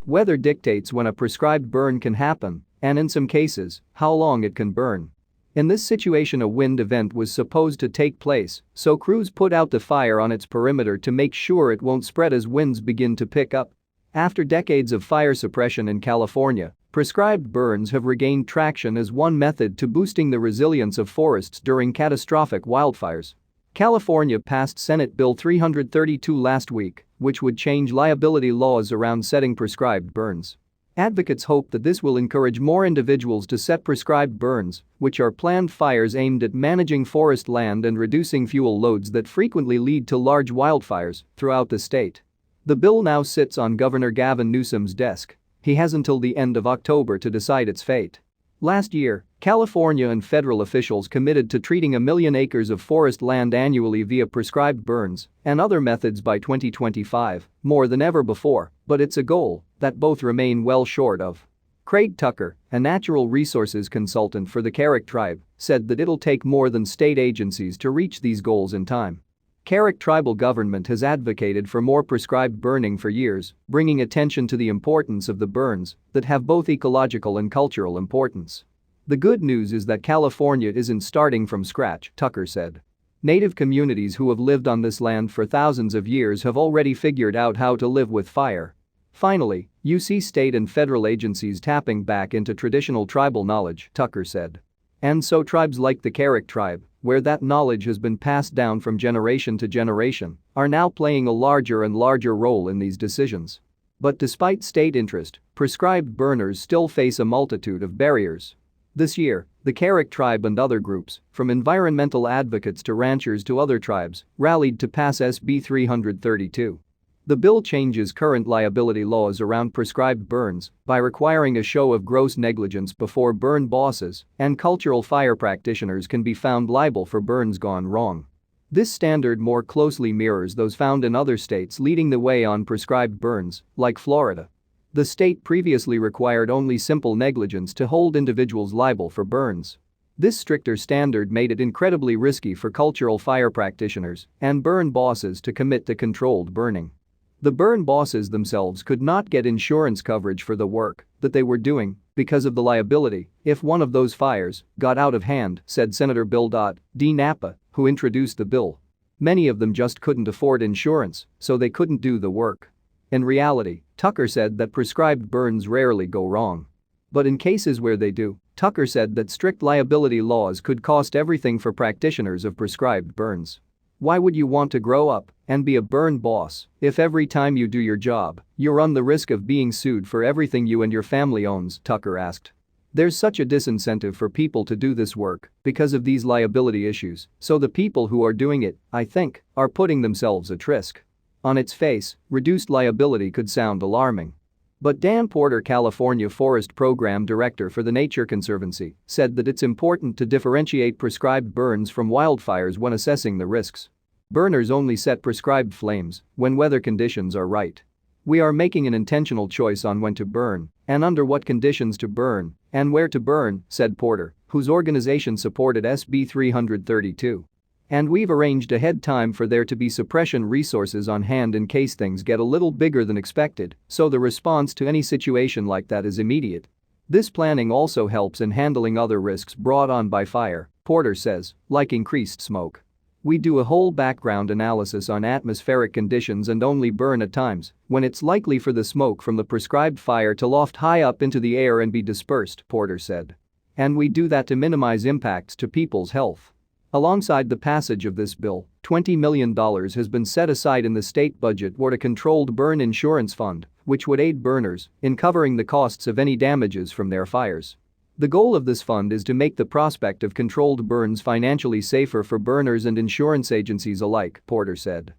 Weather dictates when a prescribed burn can happen, and in some cases, how long it can burn. In this situation, a wind event was supposed to take place, so crews put out the fire on its perimeter to make sure it won't spread as winds begin to pick up. After decades of fire suppression in California, prescribed burns have regained traction as one method to boosting the resilience of forests during catastrophic wildfires. California passed Senate Bill 332 last week, which would change liability laws around setting prescribed burns. Advocates hope that this will encourage more individuals to set prescribed burns, which are planned fires aimed at managing forest land and reducing fuel loads that frequently lead to large wildfires throughout the state. The bill now sits on Governor Gavin Newsom's desk. He has until the end of October to decide its fate. Last year, California and federal officials committed to treating 1 million acres of forest land annually via prescribed burns and other methods by 2025, more than ever before, but it's a goal that both remain well short of. Craig Tucker, a natural resources consultant for the Karuk Tribe, said that it'll take more than state agencies to reach these goals in time. Karuk tribal government has advocated for more prescribed burning for years, bringing attention to the importance of the burns that have both ecological and cultural importance. The good news is that California isn't starting from scratch, Tucker said. Native communities who have lived on this land for thousands of years have already figured out how to live with fire. Finally, you see state and federal agencies tapping back into traditional tribal knowledge, Tucker said. And so tribes like the Karuk Tribe, where that knowledge has been passed down from generation to generation, are now playing a larger and larger role in these decisions. But despite state interest, prescribed burners still face a multitude of barriers. This year, the Karuk Tribe and other groups, from environmental advocates to ranchers to other tribes, rallied to pass SB 332. The bill changes current liability laws around prescribed burns by requiring a show of gross negligence before burn bosses and cultural fire practitioners can be found liable for burns gone wrong. This standard more closely mirrors those found in other states leading the way on prescribed burns, like Florida. The state previously required only simple negligence to hold individuals liable for burns. This stricter standard made it incredibly risky for cultural fire practitioners and burn bosses to commit to controlled burning. The burn bosses themselves could not get insurance coverage for the work that they were doing because of the liability if one of those fires got out of hand, said Senator Bill Dodd, D. Napa, who introduced the bill. Many of them just couldn't afford insurance, so they couldn't do the work. In reality, Tucker said that prescribed burns rarely go wrong. But in cases where they do, Tucker said that strict liability laws could cost everything for practitioners of prescribed burns. Why would you want to grow up and be a burn boss if every time you do your job, you run the risk of being sued for everything you and your family owns, Tucker asked. There's such a disincentive for people to do this work because of these liability issues, so the people who are doing it, I think, are putting themselves at risk. On its face, reduced liability could sound alarming. But Dan Porter, California Forest Program Director for the Nature Conservancy, said that it's important to differentiate prescribed burns from wildfires when assessing the risks. Burners only set prescribed flames when weather conditions are right. We are making an intentional choice on when to burn and under what conditions to burn and where to burn, said Porter, whose organization supported SB 332. And we've arranged ahead time for there to be suppression resources on hand in case things get a little bigger than expected, so the response to any situation like that is immediate. This planning also helps in handling other risks brought on by fire, Porter says, like increased smoke. We do a whole background analysis on atmospheric conditions and only burn at times when it's likely for the smoke from the prescribed fire to loft high up into the air and be dispersed, Porter said. And we do that to minimize impacts to people's health. Alongside the passage of this bill, $20 million has been set aside in the state budget for a controlled burn insurance fund, which would aid burners in covering the costs of any damages from their fires. The goal of this fund is to make the prospect of controlled burns financially safer for burners and insurance agencies alike, Porter said.